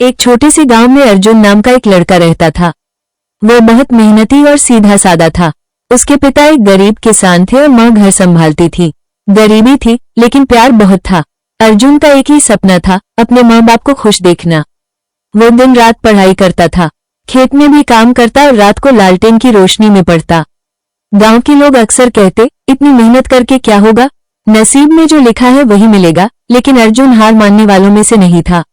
एक छोटे से गांव में अर्जुन नाम का एक लड़का रहता था। वह बहुत मेहनती और सीधा सादा था। उसके पिता एक गरीब किसान थे और माँ घर संभालती थी। गरीबी थी लेकिन प्यार बहुत था। अर्जुन का एक ही सपना था, अपने माँ बाप को खुश देखना। वो दिन रात पढ़ाई करता था, खेत में भी काम करता और रात को लालटेन की रोशनी में पढ़ता। गांव के लोग अक्सर कहते, इतनी मेहनत करके क्या होगा, नसीब में जो लिखा है वही मिलेगा। लेकिन अर्जुन हार मानने वालों में से नहीं था।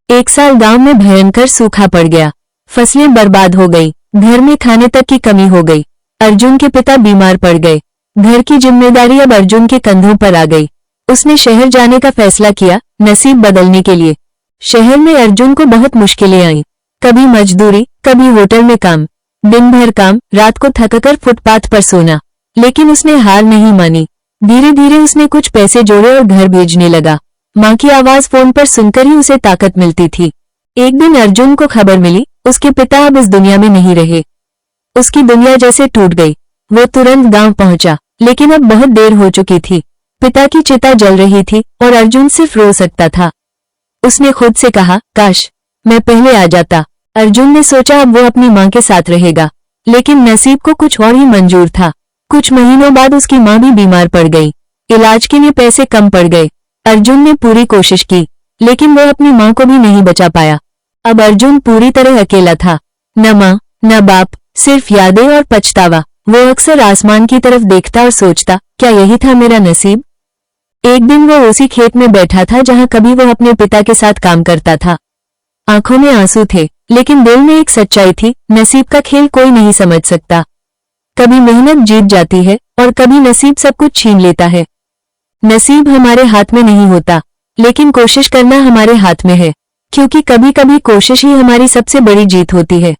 एक साल गांव में भयंकर सूखा पड़ गया। फसलें बर्बाद हो गई, घर में खाने तक की कमी हो गई। अर्जुन के पिता बीमार पड़ गए। घर की जिम्मेदारी अब अर्जुन के कंधों पर आ गई। उसने शहर जाने का फैसला किया, नसीब बदलने के लिए। शहर में अर्जुन को बहुत मुश्किलें आईं। कभी मजदूरी, कभी होटल में काम, दिन भर काम, रात को थककर फुटपाथ पर सोना। लेकिन उसने हार नहीं मानी। धीरे धीरे उसने कुछ पैसे जोड़े और घर भेजने लगा। माँ की आवाज फोन पर सुनकर ही उसे ताकत मिलती थी। एक दिन अर्जुन को खबर मिली, उसके पिता अब इस दुनिया में नहीं रहे। उसकी दुनिया जैसे टूट गई। वो तुरंत गांव पहुंचा, लेकिन अब बहुत देर हो चुकी थी। पिता की चिता जल रही थी और अर्जुन सिर्फ रो सकता था। उसने खुद से कहा, काश मैं पहले आ जाता। अर्जुन ने सोचा अब वो अपनी माँ के साथ रहेगा, लेकिन नसीब को कुछ और ही मंजूर था। कुछ महीनों बाद उसकी माँ भी बीमार पड़ गई। इलाज के लिए पैसे कम पड़ गए। अर्जुन ने पूरी कोशिश की, लेकिन वो अपनी माँ को भी नहीं बचा पाया। अब अर्जुन पूरी तरह अकेला था। न माँ, न बाप, सिर्फ यादें और पछतावा। वो अक्सर आसमान की तरफ देखता और सोचता, क्या यही था मेरा नसीब। एक दिन वो उसी खेत में बैठा था जहाँ कभी वो अपने पिता के साथ काम करता था। आंखों में आंसू थे, लेकिन दिल में एक सच्चाई थी, नसीब का खेल कोई नहीं समझ सकता। कभी मेहनत जीत जाती है और कभी नसीब सब कुछ छीन लेता है। नसीब हमारे हाथ में नहीं होता, लेकिन कोशिश करना हमारे हाथ में है, क्योंकि कभी कभी कोशिश ही हमारी सबसे बड़ी जीत होती है।